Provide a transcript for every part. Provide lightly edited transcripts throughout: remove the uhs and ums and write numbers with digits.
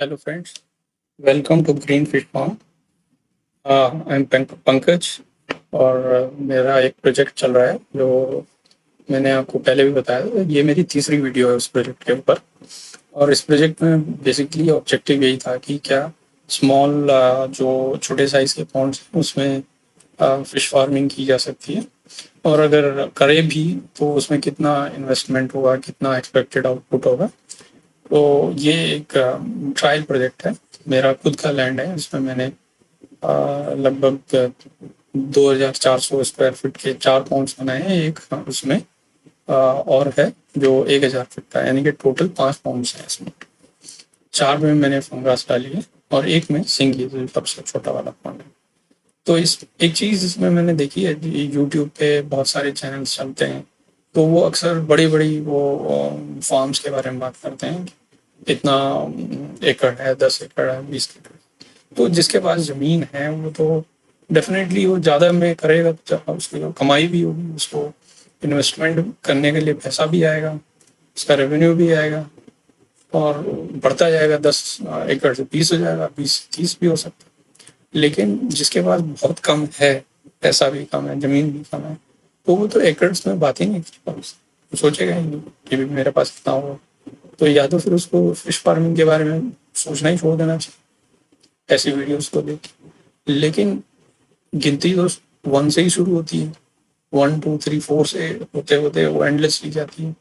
Hello friends, welcome to green fish farm. I am Pankaj और मेरा एक प्रोजेक्ट चल रहा है जो मैंने आपको पहले भी बताया। ये मेरी तीसरी वीडियो है उस प्रोजेक्ट के ऊपर। और इस प्रोजेक्ट में बेसिकली ऑब्जेक्टिव यही था कि क्या स्मॉल जो छोटे साइज के पॉन्ड्स हैं उसमें फिश फार्मिंग की जा सकती है, और अगर करें भी तो उसमें कितना इन्वेस्टमेंट होगा, कितना एक्सपेक्टेड आउटपुट होगा। तो ये एक ट्रायल प्रोजेक्ट है। मेरा खुद का लैंड है, इसमें मैंने लगभग 2400 स्क्वायर फीट के 4 पॉन्ड्स बनाए हैं। एक उसमें और है जो 1000 फीट का है, यानी कि टोटल 5 पॉन्ड्स हैं इसमें। 4 में मैंने फंगास डाली है और एक में सिंगी, जो सबसे छोटा वाला पॉन्ड है। तो इस एक चीज़ इसमें मैंने देखी है, यूट्यूब पे बहुत सारे चैनल्स चलते हैं, तो वो अक्सर बड़ी बड़ी वो फार्म्स के बारे में बात करते हैं। इतना एकड़ है, 10 एकड़ है, 20 एकड़। तो जिसके पास जमीन है वो तो डेफिनेटली वो ज़्यादा में करेगा तो उसकी कमाई भी होगी, उसको इन्वेस्टमेंट करने के लिए पैसा भी आएगा, उसका रेवेन्यू भी आएगा और बढ़ता जाएगा। 10 एकड़ से 20 हो जाएगा, 20 से 30 भी हो सकता है। लेकिन जिसके पास बहुत कम है, पैसा भी कम है, जमीन भी कम है, तो वो तो एकड़्स में बात ही नहीं कर पाता। वो सोचेगा ही नहीं कि भी मेरे पास इतना हो। तो या तो फिर उसको फिश फार्मिंग के बारे में सोचना ही छोड़ देना चाहिए ऐसी वीडियोस को देख। लेकिन गिनती तो 1 से ही शुरू होती है, 1 2 3 4 से होते होते वो एंडलेसली जाती है।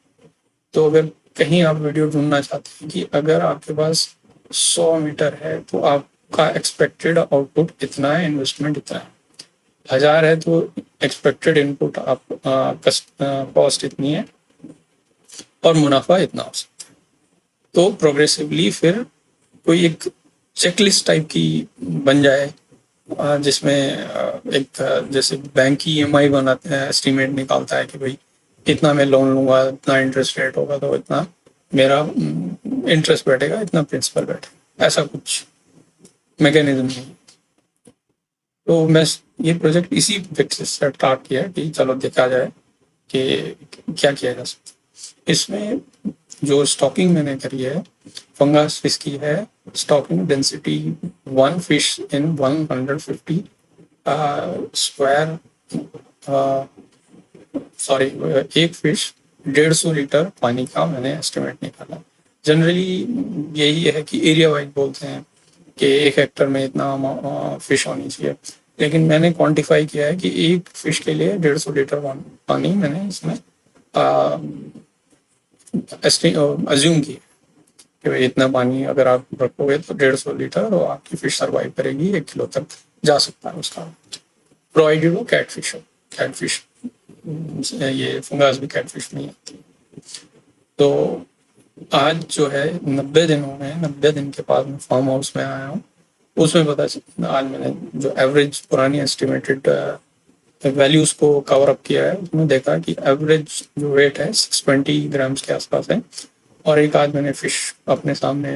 तो अगर कहीं आप वीडियो ढूंढना चाहते हैं कि अगर आपके पास 100 मीटर है तो आपका एक्सपेक्टेड आउटपुट इतना है, इन्वेस्टमेंट इतना है। 1000 है तो एक्सपेक्टेड इनपुट आप कॉस्ट इतनी है और मुनाफा इतना हो सकता है। तो प्रोग्रेसिवली फिर कोई एक चेकलिस्ट टाइप की बन जाए, जिसमें एक जैसे बैंक की ईएमआई बनाते हैं, एस्टीमेट निकालता है कि भाई इतना मैं लोन लूंगा, इतना इंटरेस्ट रेट होगा, तो इतना मेरा इंटरेस्ट बैठेगा, इतना प्रिंसिपल बैठेगा, ऐसा कुछ मैकेनिज्म नहीं। तो मैं ये प्रोजेक्ट इसी बेसिस से स्टार्ट किया कि चलो देखा जाए कि क्या किया जा सकता है इसमें। जो स्टॉकिंग मैंने करी है, फंगस इसकी है stocking density 1 fish in 150 square, sorry, एक फिश 150 लीटर पानी का मैंने एस्टिमेट निकाला। जनरली यही है कि एरिया वाइज बोलते हैं कि 1 हेक्टर में इतना फिश होनी चाहिए, लेकिन मैंने क्वांटिफाई किया है कि एक फिश के लिए 150 लीटर पानी मैंने इसमें अज्यूम किया कि भाई इतना पानी अगर आप रखोगे तो 150 लीटर और आपकी फिश सर्वाइव करेगी, 1 किलो तक जा सकता है उसका, प्रोवाइडेड वो कैटफिश हो। कैटफिश, ये फंगस भी कैटफिश नहीं आती। तो आज जो है 90 दिन हो गए, 90 दिन के बाद मैं फार्म हाउस में आया हूँ। उसमें पता चला, आज मैंने जो एवरेज पुरानी एस्टिमेटेड वैल्यूज को कवर अप किया है, उसमें देखा कि एवरेज जो वेट है 620 ग्राम्स के आसपास है। और एक आज मैंने फिश अपने सामने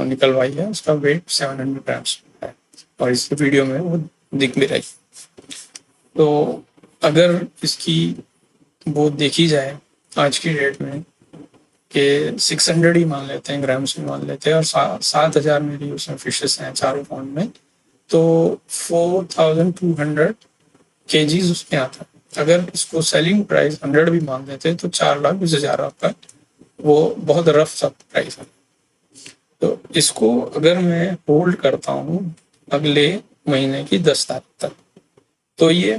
निकलवाई है, उसका वेट 700 ग्राम्स है और इस वीडियो में वो दिख भी रही। तो अगर इसकी वो देखी जाए आज की डेट में कि 600 ही मान लेते हैं, ग्राम्स में मान लेते हैं, और 7000 मेरी उसमें फिशेस हैं चारों पॉन्ड में, तो 4200 केजीज उसमें आता है। अगर इसको सेलिंग प्राइस 100 भी मान लेते हैं तो 4,20,000 आपका वो बहुत रफ सा प्राइस है। तो इसको अगर मैं होल्ड करता हूँ अगले महीने की 10 तारीख तक, तो ये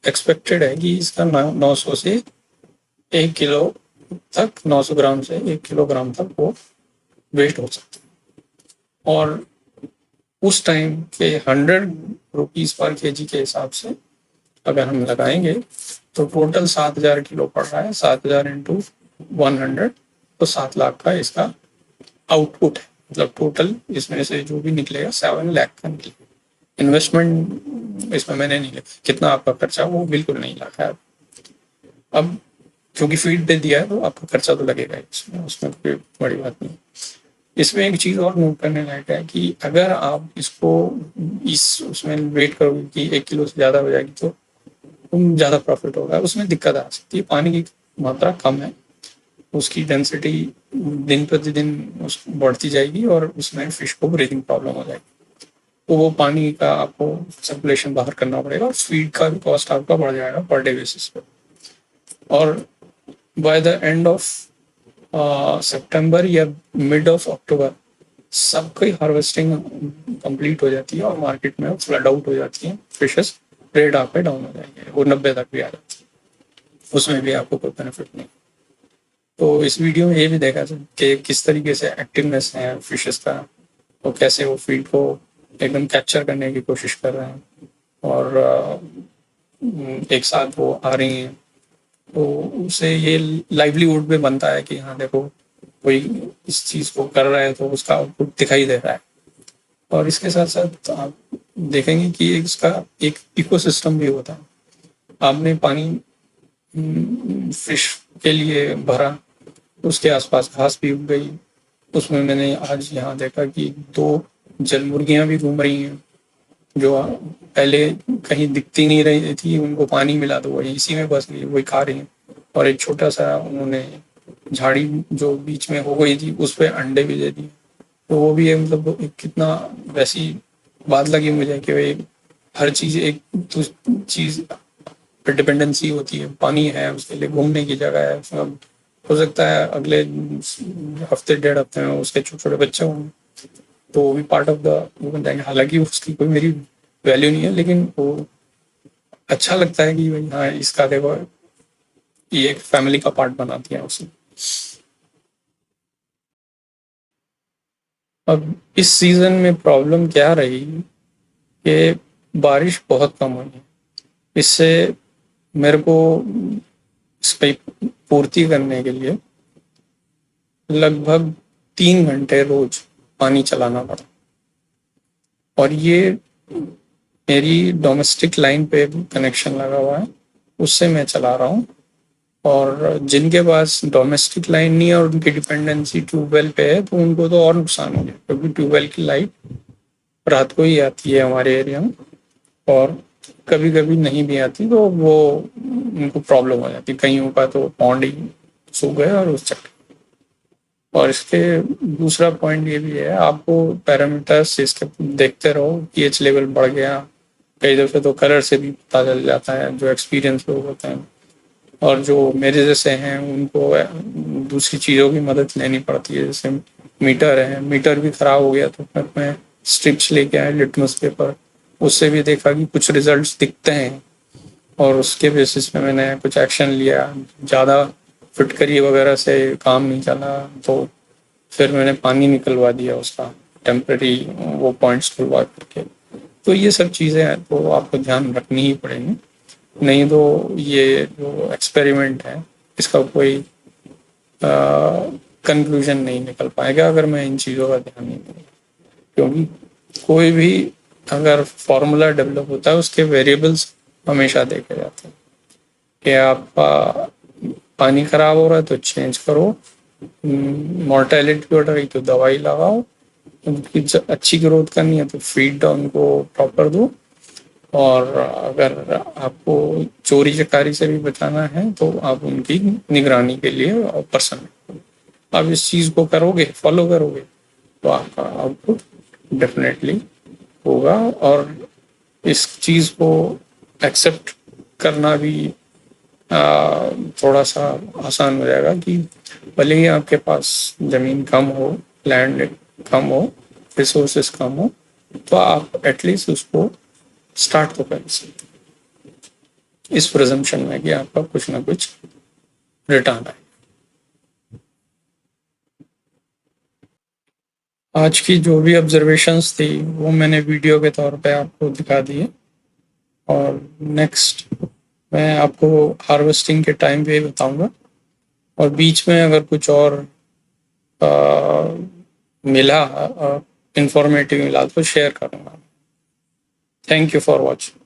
एक्सपेक्टेड है कि इसका 900 से 1 किलो तक, 900 ग्राम से 1 किलोग्राम तक वो वेट हो सकता है। और उस टाइम के 100 रुपीज पर केजी के हिसाब से अगर हम लगाएंगे तो टोटल 7,000 किलो पड़ रहा है। 7,000 इंटू 100 तो 7 लाख का इसका आउटपुट है। मतलब टोटल इसमें से जो भी निकलेगा 7 लाख का निकलेगा। इन्वेस्टमेंट इसमें मैंने नहीं लिखा कितना आपका खर्चा, वो बिल्कुल नहीं लगा है। अब क्योंकि फीड दे दिया है तो आपका खर्चा तो लगेगा इसमें, उसमें कोई बड़ी बात नहीं। इसमें एक चीज़ और नोट करने लायक है कि अगर आप इसको इस उसमें वेट करोगे कि 1 किलो से ज़्यादा हो जाएगी तो ज़्यादा प्रॉफिट होगा, उसमें दिक्कत आ सकती है। पानी की मात्रा कम है उसकी डेंसिटी दिन प्रतिदिन बढ़ती जाएगी और उसमें फिश को ब्रीदिंग प्रॉब्लम हो जाएगी। तो वो पानी का आपको सर्कुलेशन बाहर करना पड़ेगा और फीड का भी कॉस्ट आपका बढ़ जाएगा पर डे बेसिस पे। और बाय द एंड ऑफ सितंबर या मिड ऑफ अक्टूबर सबकी हार्वेस्टिंग कंप्लीट हो जाती है और मार्केट में फ्लड आउट हो जाती है फिशेस। रेट आप पे डाउन हो जाएंगे, वो 90 तक भी आ जाती है, उसमें भी आपको कोई बेनिफिट नहीं। तो इस वीडियो में ये भी देखा कि किस तरीके से एक्टिवनेस है फिशेस का, तो कैसे वो फीड को एकदम कैप्चर करने की कोशिश कर रहे हैं और एक साथ वो आ रही हैं। तो उससे ये लाइवलीहुड में बनता है कि हाँ देखो कोई इस चीज़ को कर रहा है तो उसका आउटपुट दिखाई दे रहा है। और इसके साथ साथ आप देखेंगे कि इसका एक इकोसिस्टम भी होता है। आपने पानी फिश के लिए भरा, उसके आसपास घास भी उग गई, उसमें मैंने आज यहाँ देखा कि 2 जल मुर्गियाँ भी घूम रही हैं जो पहले कहीं दिखती नहीं रही थी, उनको पानी मिला तो वही इसी में बस गई, वही खा रही हैं। और एक छोटा सा उन्होंने झाड़ी जो बीच में हो गई थी उस पर अंडे भी दे दिए। तो वो भी है, मतलब कितना वैसी बात लगी मुझे कि भाई हर चीज़ एक तो चीज़ पर डिपेंडेंसी होती है। पानी है, उसके लिए घूमने की जगह है, अब हो सकता है अगले हफ्ते 1.5 हफ्ते में उसके छोटे छोटे बच्चे होंगे तो वो भी पार्ट ऑफ द वो बन जाएंगे। हालांकि उसकी कोई मेरी वैल्यू नहीं है, लेकिन वो अच्छा लगता है कि भाई हाँ इसका देखो ये एक फैमिली का पार्ट बना दिया उसे। अब इस सीजन में प्रॉब्लम क्या रही कि बारिश बहुत कम हुई है। इससे मेरे को इसकी पूर्ति करने के लिए लगभग 3 घंटे रोज पानी चलाना पड़ा। और ये मेरी डोमेस्टिक लाइन पे कनेक्शन लगा हुआ है, उससे मैं चला रहा हूँ। और जिनके पास डोमेस्टिक लाइन नहीं है और उनकी डिपेंडेंसी ट्यूबवेल पे है तो उनको तो और नुकसान हो गया, क्योंकि ट्यूबवेल की लाइट रात को ही आती है हमारे एरिया में और कभी कभी नहीं भी आती, तो वो उनको प्रॉब्लम हो जाती। कईयों का तो पौंड ही सूख गए और उस चक्कर। और इसके दूसरा पॉइंट ये भी है, आपको पैरामीटर्स इसके देखते रहो, पीएच लेवल बढ़ गया, कई दफ़े तो कलर से भी पता चल जाता है जो एक्सपीरियंस लोग होते हैं। और जो मेरे जैसे हैं उनको दूसरी चीज़ों की मदद लेनी पड़ती है, जैसे मीटर है, मीटर भी ख़राब हो गया तो फिर मैं स्ट्रिप्स लेके आया, लिटमस पेपर, उससे भी देखा कि कुछ रिजल्ट्स दिखते हैं और उसके बेसिस पे मैंने कुछ एक्शन लिया। ज़्यादा फिटकरी वगैरह से काम नहीं चला तो फिर मैंने पानी निकलवा दिया उसका, टेम्परेरी वो पॉइंट्स खुलवा करके। तो ये सब चीज़ें तो आपको ध्यान रखनी ही पड़ेंगी, नहीं तो ये जो एक्सपेरिमेंट है इसका कोई कंक्लूजन नहीं निकल पाएगा अगर मैं इन चीज़ों का ध्यान नहीं दूँगा। क्योंकि कोई भी अगर फॉर्मूला डेवलप होता है उसके वेरिएबल्स हमेशा देखे जाते हैं कि आपका पानी खराब हो रहा है तो चेंज करो, मॉर्टेलिटी बढ़ रही तो दवाई लगाओ, उनकी अच्छी ग्रोथ करनी है तो फीड उनको प्रॉपर दो, और अगर आपको चोरी चकारी से भी बचाना है तो आप उनकी निगरानी के लिए पर्सन आप इस चीज़ को करोगे, फॉलो करोगे तो आपका आउटपुट डेफिनेटली होगा। और इस चीज़ को एक्सेप्ट करना भी थोड़ा सा आसान हो जाएगा कि भले ही आपके पास ज़मीन कम हो, लैंड कम हो, रिसोर्सेस कम हो, तो आप एटलीस्ट उसको स्टार्ट तो कर सकते इस प्रिजम्पशन में कि आपका कुछ ना कुछ रिटर्न आए। आज की जो भी ऑब्जर्वेशंस थी वो मैंने वीडियो के तौर पे आपको दिखा दिए, और नेक्स्ट मैं आपको हार्वेस्टिंग के टाइम पे बताऊंगा, और बीच में अगर कुछ और मिला इंफॉर्मेटिव मिला तो शेयर करूंगा। Thank you for watching.